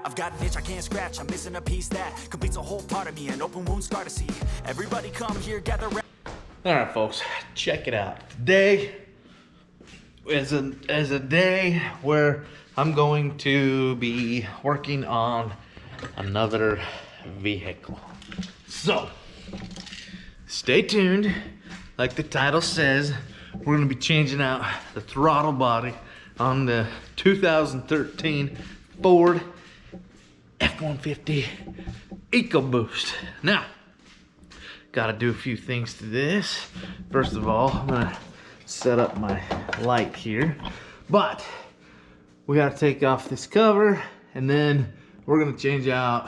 I've got an itch I can't scratch, I'm missing a piece that completes a whole part of me, an open wound scar to see. Everybody come here, gather round. Alright folks, check it out. Today is a day where I'm going to be working on another vehicle. So, stay tuned. Like the title says, we're going to be changing out the throttle body on the 2013 Ford F150 EcoBoost. Now, got to do a few things to this. First of all, I'm going to set up my light here. But we got to take off this cover, and then we're going to change out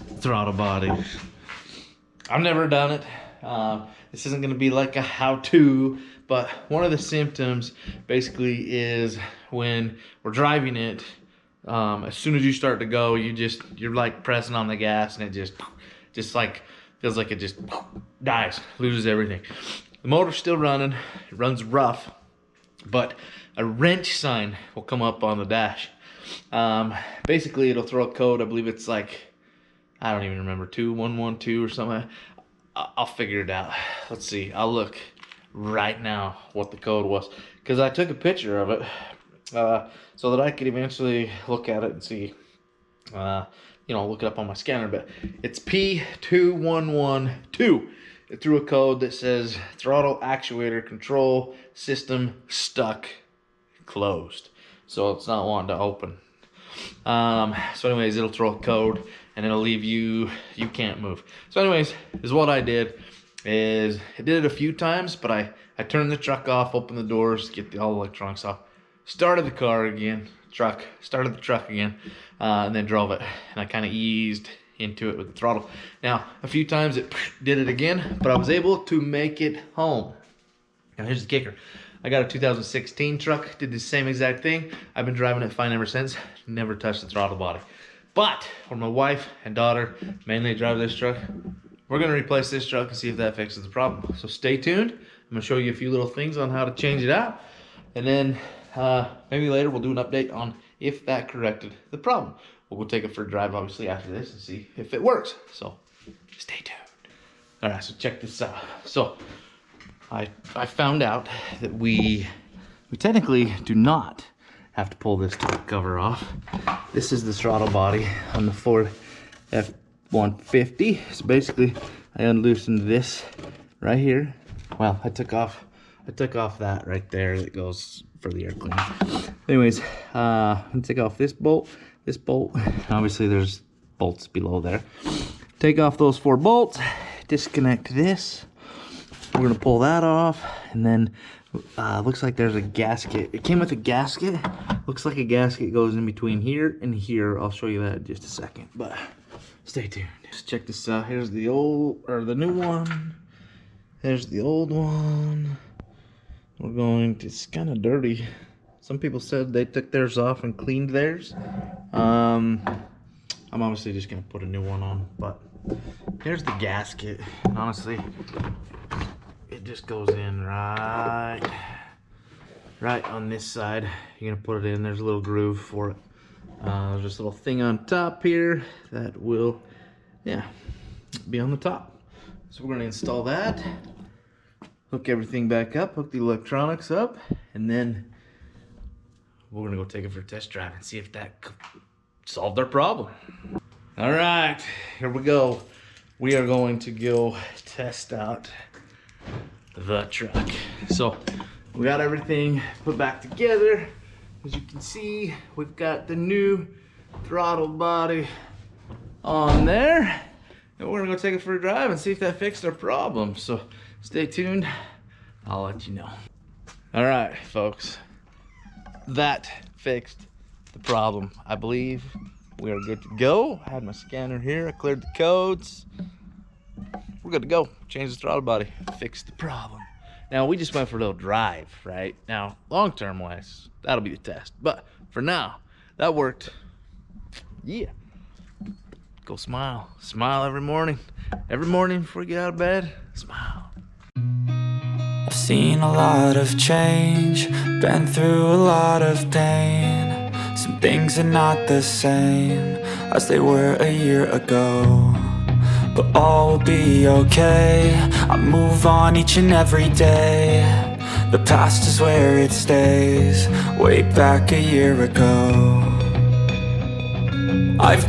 the throttle body. I've never done it. This isn't going to be like a how-to, but one of the symptoms basically is when we're driving it, as soon as you start to go, you're like pressing on the gas, and it just like feels like it just dies, loses everything. The motor's still running, it runs rough, but a wrench sign will come up on the dash. Basically, it'll throw a code. I believe it's like, I don't even remember, 2112 or something. I'll figure it out. Let's see. I'll look right now what the code was, because I took a picture of it so that I could eventually look at it and see, you know, look it up on my scanner. But it's P2112. It threw a code that says throttle actuator control system stuck closed. So it's not wanting to open. So anyways, it'll throw a code and it'll leave you can't move. So anyways, is what I did is I did it a few times, but I turned the truck off, opened the doors, get all the electronics off, started the car again, started the truck again, and then drove it. And I kind of eased into it with the throttle. Now, a few times it did it again, but I was able to make it home. Now here's the kicker. I got a 2016 truck, did the same exact thing. I've been driving it fine ever since, never touched the throttle body. But when my wife and daughter mainly drive this truck, we're gonna replace this truck and see if that fixes the problem. So stay tuned. I'm gonna show you a few little things on how to change it out. And then maybe later we'll do an update on if that corrected the problem. We'll go take it for a drive obviously after this and see if it works. So stay tuned. All right, so check this out. So I found out that we technically do not have to pull this top cover off. This is the throttle body on the Ford F150. So basically, I unloosened this right here. Well, I took off that right there that goes for the air cleaner. Anyways, I'm gonna take off this bolt. Obviously, there's bolts below there. Take off those 4 bolts. Disconnect this. We're gonna pull that off, and then looks like there's a gasket. It came with a gasket. Looks like a gasket goes in between here and here. I'll show you that in just a second, but stay tuned. Just check this out. Here's the the new one. There's the old one. We're going to, it's kind of dirty. Some people said they took theirs off and cleaned theirs. I'm obviously just gonna put a new one on, but here's the gasket. And honestly, it just goes in right on this side. You're gonna put it in. There's a little groove for it. There's this little thing on top here that will, yeah, be on the top. So we're gonna install that, hook everything back up, hook the electronics up, and then we're gonna go take it for a test drive and see if that solved our problem. All right, here we go. We are going to go test out the truck. So we got everything put back together. As you can see, we've got the new throttle body on there, and we're gonna go take it for a drive and see if that fixed our problem. So stay tuned, I'll let you know. All right, folks, that fixed the problem. I believe we are good to go. I had my scanner here, I cleared the codes. We're good to go. Change the throttle body, fix the problem. Now, we just went for a little drive, right? Now, long-term wise, that'll be the test. But for now, that worked. Yeah. Go smile. Smile every morning. Every morning before you get out of bed, smile. I've seen a lot of change, been through a lot of pain. Some things are not the same, as they were a year ago. But all will be okay, I move on each and every day. The past is where it stays, way back a year ago. I've